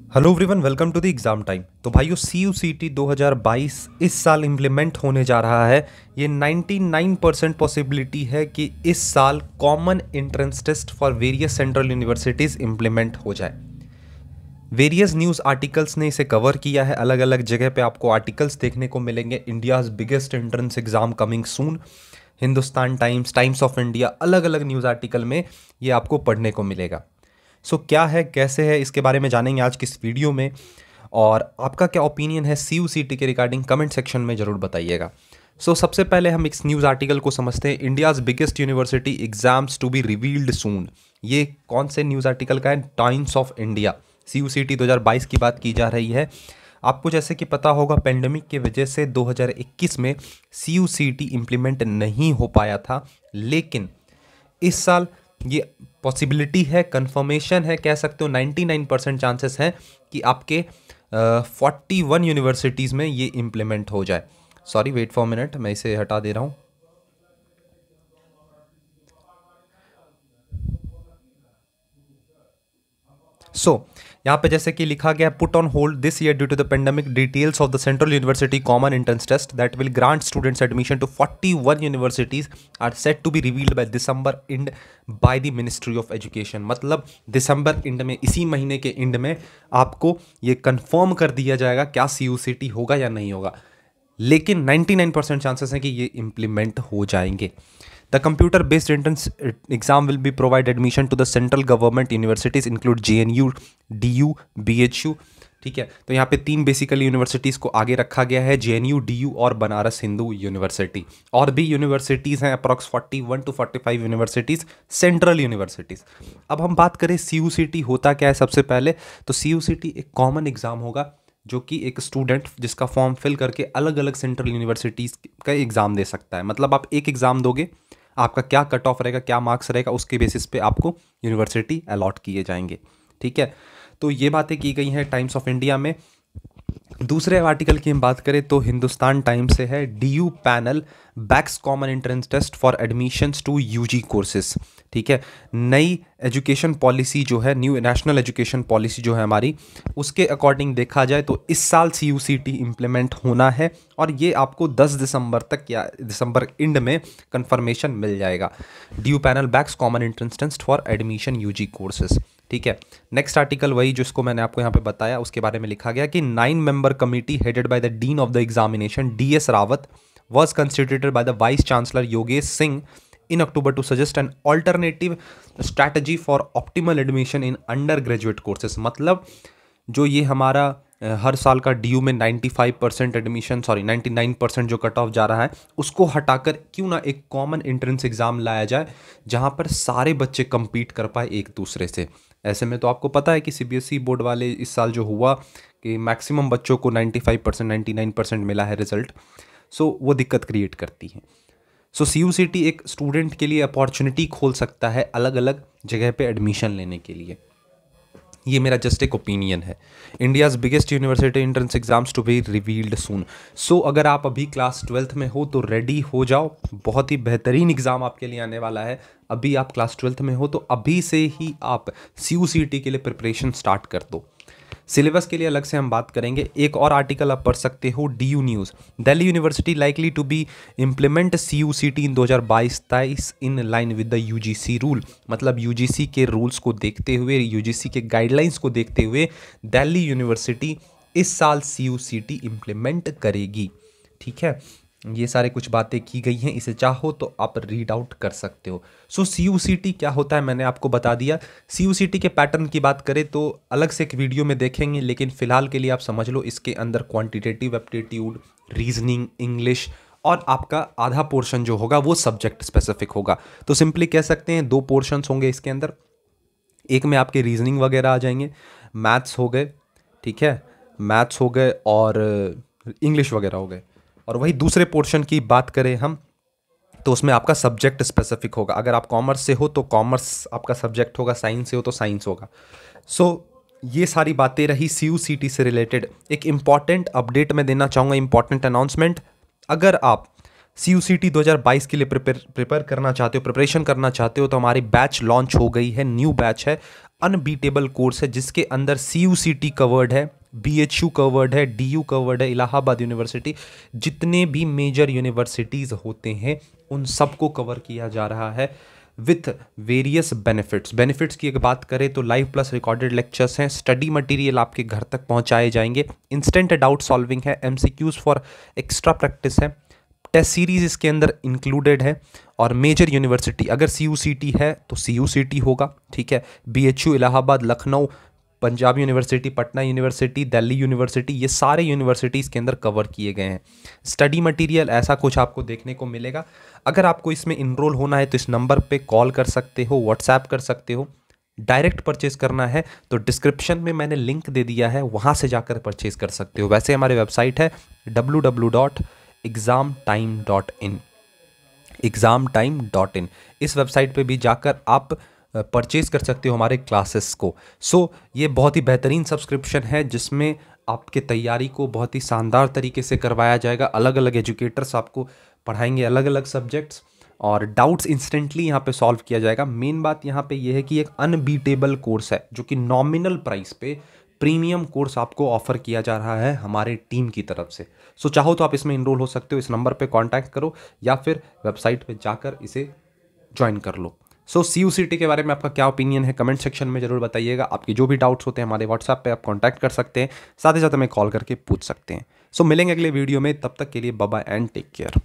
Hello everyone, welcome to the exam time. तो भाइयों, CUCT 2022 इस साल इम्प्लीमेंट होने जा रहा है। ये 99% पॉसिबिलिटी है कि इस साल common entrance test for various central universities implement हो जाए। वेरियस न्यूज़ आर्टिकल्स ने इसे कवर किया है। अलग अलग जगह पे आपको आर्टिकल्स देखने को मिलेंगे। India's biggest entrance exam coming soon, Hindustan times, times of India, अलग अलग न्यूज़ आर्टिकल में ये आपको पढ़ने को मिलेगा। सो क्या है, कैसे है, इसके बारे में जानेंगे आज की इस वीडियो में। और आपका क्या ओपिनियन है CUCT के रिगार्डिंग, कमेंट सेक्शन में ज़रूर बताइएगा। सबसे पहले हम इस न्यूज़ आर्टिकल को समझते हैं। India's biggest university exams to be revealed soon. ये कौन से न्यूज़ आर्टिकल का है? Times of India. CUCT 2022 की बात की जा रही है। आपको जैसे कि पता होगा, पेंडेमिक की वजह से 2021 में CUCT इम्प्लीमेंट नहीं हो पाया था, लेकिन इस साल ये पॉसिबिलिटी है, कंफर्मेशन है, कह सकते हो 99% चांसेस हैं कि आपके 41 यूनिवर्सिटीज़ में ये इम्प्लीमेंट हो जाए। सॉरी, वेट फॉर मिनट, मैं इसे हटा दे रहा हूँ। यहाँ पे जैसे कि लिखा गया, put on hold this year due to the pandemic, details of the central university common entrance test that will grant students admission to 41 universities are set to be revealed by December end by the ministry of education. मतलब December and में, इसी महीने के and में आपको ये confirm कर दिया जाएगा क्या CUCT होगा या नहीं होगा। लेकिन 99% चांसेस हैं कि ये इम्प्लीमेंट हो जाएंगे। The computer-based entrance exam will be provide admission to the central government universities include JNU, DU, BHU। ठीक है, तो यहाँ पे तीन बेसिकली यूनिवर्सिटीज़ को आगे रखा गया है, JNU, DU और बनारस हिंदू यूनिवर्सिटी। और भी यूनिवर्सिटीज़ हैं, approx 41 to 45 universities, central universities. अब हम बात करें CUCT होता क्या है। सबसे पहले तो CUCT एक कॉमन एग्ज़ाम होगा जो कि एक स्टूडेंट जिसका फॉर्म फिल करके अलग अलग सेंट्रल यूनिवर्सिटीज़ का एग्ज़ाम दे सकता है। मतलब आप एक एग्ज़ाम दोगे, आपका क्या कट ऑफ रहेगा, क्या मार्क्स रहेगा, उसके बेसिस पे आपको यूनिवर्सिटी अलॉट किए जाएंगे। ठीक है, तो ये बातें की गई हैं टाइम्स ऑफ इंडिया में। दूसरे आर्टिकल की हम बात करें तो हिंदुस्तान टाइम्स से है, DU panel backs common entrance test for admissions to UG courses. ठीक है, नई एजुकेशन पॉलिसी जो है, न्यू नेशनल एजुकेशन पॉलिसी जो है हमारी, उसके अकॉर्डिंग देखा जाए तो इस साल CUCT इम्प्लीमेंट होना है और ये आपको 10 दिसंबर तक या दिसंबर एंड में कंफर्मेशन मिल जाएगा। DU panel backs common entrance test for admission UG courses. ठीक है, नेक्स्ट आर्टिकल वही जिसको मैंने आपको यहाँ पे बताया, उसके बारे में लिखा गया कि 9 member committee headed by the dean of the examination DS Rawat was constituted by the Vice Chancellor Yogesh Singh in October to suggest an alternative strategy for optimal admission in undergraduate courses। मतलब जो ये हमारा हर साल का DU में 95% admission, 99% जो cut off जा रहा है, उसको हटाकर क्यों ना एक कॉमन एंट्रेंस एग्ज़ाम लाया जाए जहाँ पर सारे बच्चे compete कर पाए एक दूसरे से। ऐसे में तो आपको पता है कि CBSE बोर्ड वाले इस साल जो हुआ कि मैक्सिमम बच्चों को 95%, 99% मिला है रिजल्ट। वो दिक्कत क्रिएट करती है। CUCT एक स्टूडेंट के लिए अपॉर्चुनिटी खोल सकता है अलग अलग जगह पे एडमिशन लेने के लिए। ये मेरा जस्ट एक ओपिनियन है। India's biggest university entrance exams to be revealed soon. अगर आप अभी क्लास 12th में हो तो रेडी हो जाओ, बहुत ही बेहतरीन एग्ज़ाम आपके लिए आने वाला है। अभी आप क्लास 12th में हो तो अभी से ही आप CUCT के लिए प्रिपरेशन स्टार्ट कर दो। सिलेबस के लिए अलग से हम बात करेंगे। एक और आर्टिकल आप पढ़ सकते हो, DU news, Delhi university likely to be implement CUCT in 2022-23 in line with the UGC rule. मतलब UGC के रूल्स को देखते हुए, UGC के गाइडलाइंस को देखते हुए दिल्ली यूनिवर्सिटी इस साल CUCT इम्प्लीमेंट करेगी। ठीक है, ये सारे कुछ बातें की गई हैं, इसे चाहो तो आप रीड आउट कर सकते हो। CUCT क्या होता है मैंने आपको बता दिया। CUCT के पैटर्न की बात करें तो अलग से एक वीडियो में देखेंगे, लेकिन फिलहाल के लिए आप समझ लो इसके अंदर क्वांटिटेटिव एप्टीट्यूड, रीजनिंग, इंग्लिश और आपका आधा पोर्शन जो होगा वो सब्जेक्ट स्पेसिफिक होगा। तो सिंपली कह सकते हैं 2 पोर्शंस होंगे इसके अंदर। एक में आपके रीजनिंग वगैरह आ जाएंगे, मैथ्स हो गए, ठीक है, मैथ्स हो गए और इंग्लिश वगैरह हो गए। और वही दूसरे पोर्शन की बात करें हम तो उसमें आपका सब्जेक्ट स्पेसिफिक होगा। अगर आप कॉमर्स से हो तो कॉमर्स आपका सब्जेक्ट होगा, साइंस से हो तो साइंस होगा। ये सारी बातें रही CUCT से रिलेटेड। एक इम्पॉर्टेंट अपडेट मैं देना चाहूँगा, इम्पॉर्टेंट अनाउंसमेंट। अगर आप CUCT 2022 के लिए प्रिपेयर करना चाहते हो, प्रिपरेशन करना चाहते हो, तो हमारी बैच लॉन्च हो गई है, न्यू बैच है। अनबीटेबल कोर्स है जिसके अंदर CUCT कवर्ड है, BHU कवर्ड है, DU कवर्ड है, इलाहाबाद यूनिवर्सिटी, जितने भी मेजर यूनिवर्सिटीज़ होते हैं उन सबको कवर किया जा रहा है विथ वेरियस बेनिफिट्स की अगर बात करें तो लाइव प्लस रिकॉर्डेड लेक्चर्स हैं, स्टडी मटेरियल आपके घर तक पहुंचाए जाएंगे, इंस्टेंट डाउट सॉल्विंग है, MCQs फॉर एक्स्ट्रा प्रैक्टिस है, टेस्ट सीरीज इसके अंदर इंक्लूडेड है। और मेजर यूनिवर्सिटी अगर CUCT है तो CUCT होगा, ठीक है। BHU Allahabad, Lucknow, Punjab university, Patna university, Delhi university, ये सारे यूनिवर्सिटी इसके अंदर कवर किए गए हैं। स्टडी मटेरियल ऐसा कुछ आपको देखने को मिलेगा। अगर आपको इसमें इनरोल होना है तो इस नंबर पे कॉल कर सकते हो, व्हाट्सएप कर सकते हो। डायरेक्ट परचेज करना है तो डिस्क्रिप्शन में मैंने लिंक दे दिया है, वहाँ से जाकर परचेज कर सकते हो। वैसे हमारी वेबसाइट है www.examtime.in, examtime.in। इस वेबसाइट पे भी जाकर आप परचेज कर सकते हो हमारे क्लासेस को। ये बहुत ही बेहतरीन सब्सक्रिप्शन है जिसमें आपके तैयारी को बहुत ही शानदार तरीके से करवाया जाएगा। अलग अलग एजुकेटर्स आपको पढ़ाएंगे अलग अलग सब्जेक्ट्स, और डाउट्स इंस्टेंटली यहाँ पे सॉल्व किया जाएगा। मेन बात यहाँ पे ये है कि एक अनबीटेबल कोर्स है जो कि नॉमिनल प्राइस पे प्रीमियम कोर्स आपको ऑफर किया जा रहा है हमारे टीम की तरफ से। चाहो तो आप इसमें इनरोल हो सकते हो, इस नंबर पे कांटेक्ट करो या फिर वेबसाइट पे जाकर इसे ज्वाइन कर लो। CUCT के बारे में आपका क्या ओपिनियन है कमेंट सेक्शन में जरूर बताइएगा। आपकी जो भी डाउट्स होते हैं हमारे व्हाट्सएप पे आप कांटेक्ट कर सकते हैं, साथ ही साथ हमें कॉल करके पूछ सकते हैं। मिलेंगे अगले वीडियो में, तब तक के लिए bye bye and take care.